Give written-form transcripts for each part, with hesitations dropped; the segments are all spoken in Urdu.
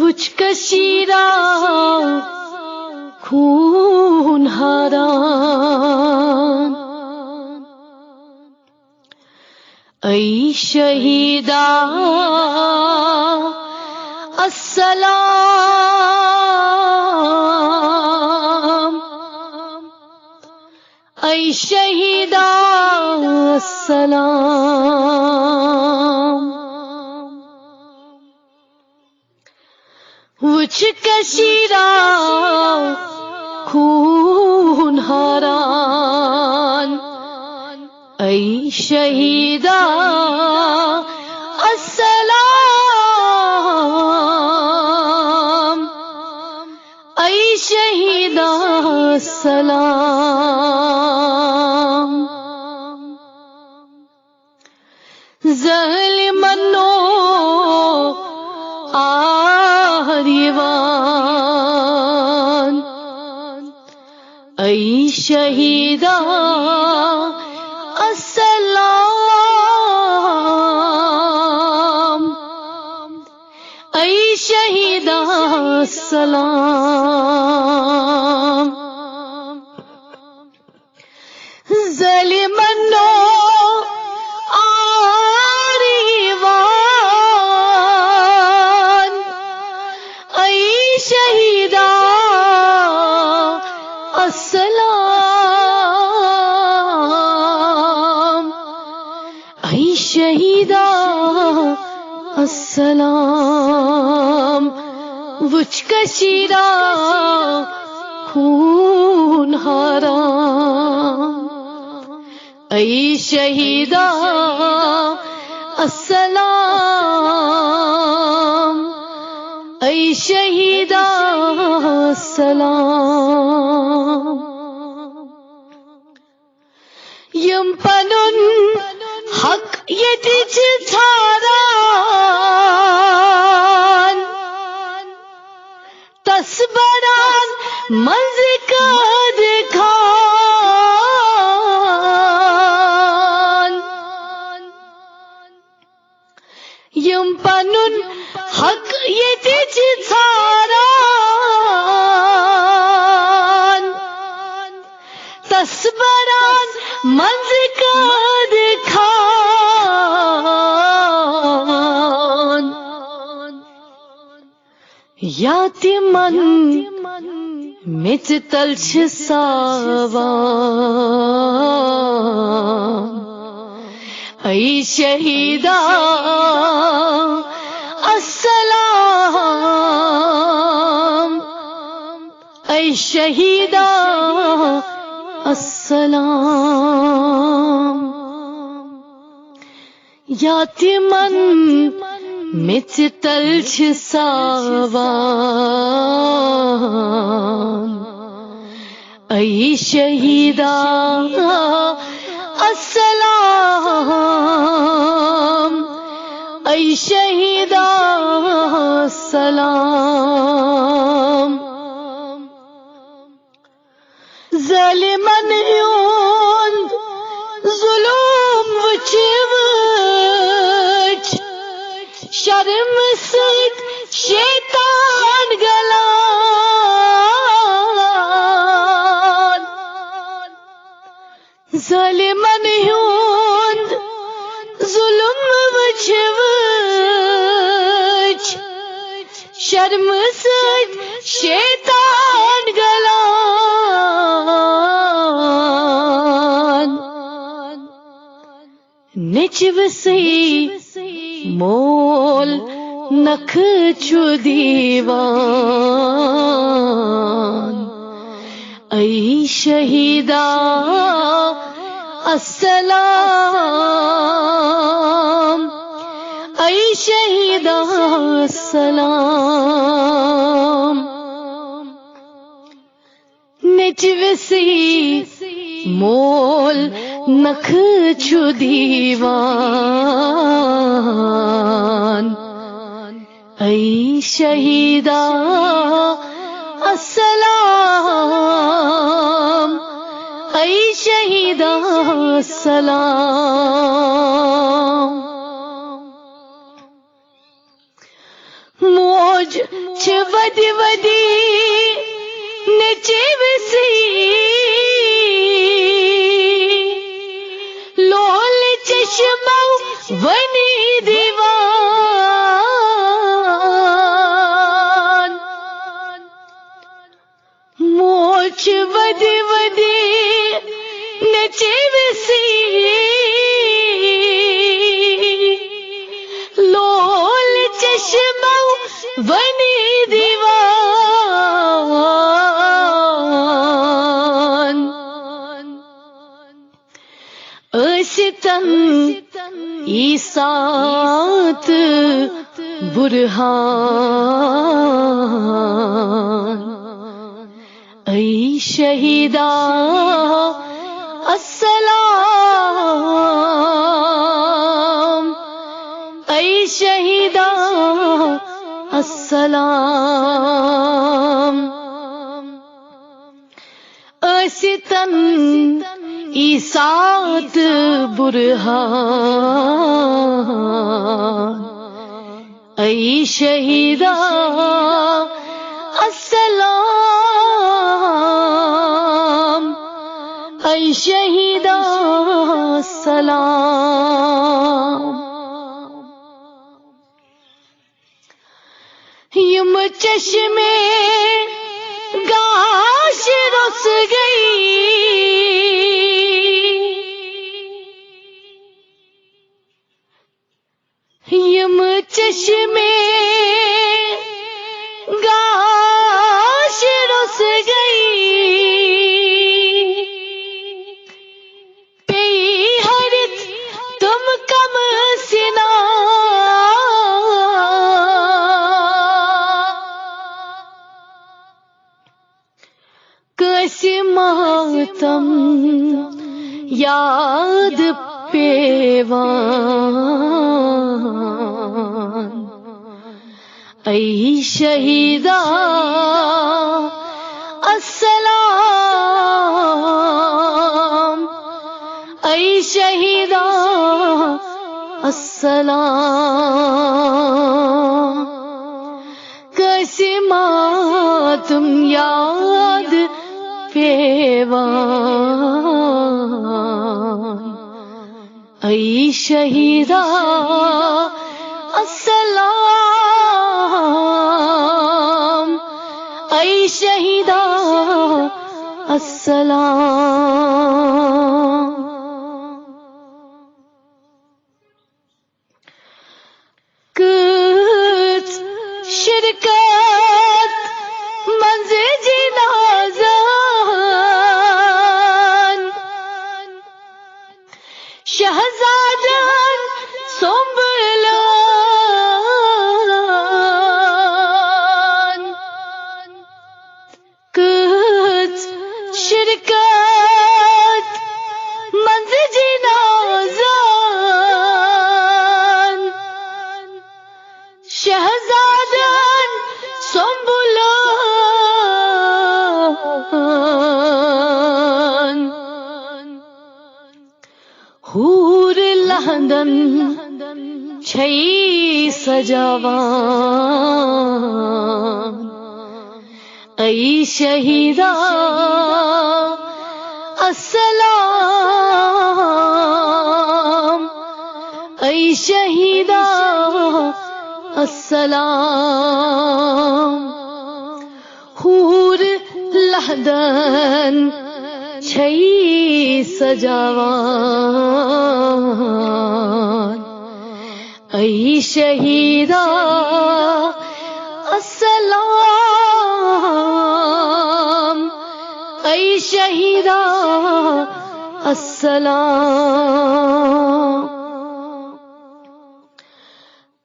وچ کشیرا خون حرام ای شہیدا السلام ای شہیدا السلام وچ کشیرا خون حرام ای شہیدا السلام ای شہیدا السلام ظالمنو آریوان ای شہیدا السلام ای شہیدا السلام ظالمنو آریوان ای شہیدا السلام ای شہیدا السلام وچ کشیرا خون حرام ای شہیدا السلام ای شہیدا السلام یم پنن حق یتچ تھاران تسبران منزقد خان یم پنن حق یتچ تھاران تسبران منزقد خان یاتیمن مت تلچ ساوان ای شہیدا السلام ای شہیدا السلام یاتیمن مت تلچ ساوان ای شہیدا السلام ای شہیدا السلام ظالمن یوند ظلم وچ شرم سۭتۍ شیطان گلان ظالمن ہُنٛد ظلم وٕچھ شرم سۭتۍ شیطان گلان نچوسٕے مول نکھ چھُ دیوان ای شہیدا السلام ای شہیدا السلام نچوسٕے مول نکھ چھُ دیوان ای شہیدا السلام ای شہیدا السلام موج چھ ودی ودی نچیوسی لول چشمو ونی دیوان موج چھ ودی ودی نچیوسی لول چشمو ونی دیوان ستن ایسات برہان ای شہیدا السلام ای شہیدا السلام ستن ایسات برہان ای شہیدا السلام ای شہیدا السلام یم چشمے گاش رس گئی یم چشمے گاش رس گئی پی ہرت تم کم سنا کیسی ماتم یاد پیوان ای شہیدا السلام ای شہیدا السلام کیسی ماتم یاد پیوان ای شہیدا السلام ای شہیدا السلام کت شرکت منز جنازان شہزادان سنبلان کت شرکت منز جنازان شہزادان سنبلان حور لندن چھئی سجاوان ای شہیدا السلام ای شہیدا السلام حور لندن چھئی سجاوان ای شہیدا السلام ای شہیدا السلام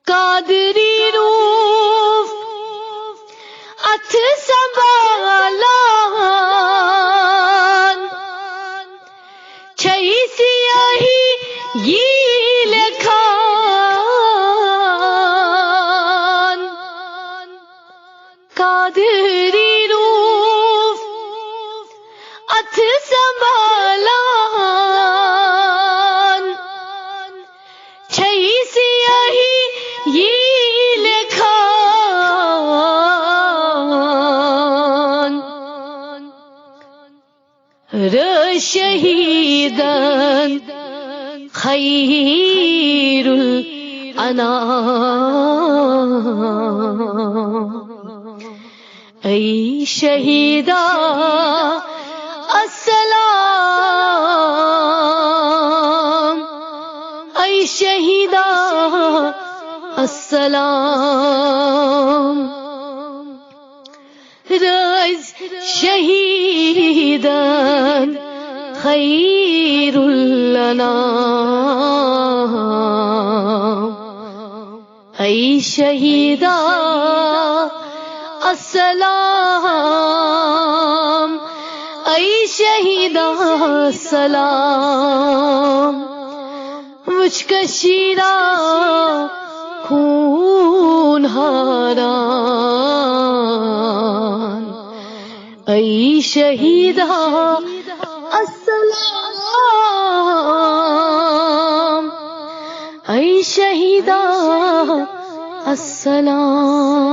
قادری روح اتھ سنبھالان چھئی سیاہی یہ لکھان قادری روح اتھ سنبھالان چھئی سیاہی یہ لکھان شہیدا خیر الانام ای شہیدا السلام ای شہیدا السلام رز شہیدا خیر الانام ای شہیدا السلام ای شہیدا السلام مجھ کا شیرہ خون حرام ای شہیدا السلام ای شہیدا السلام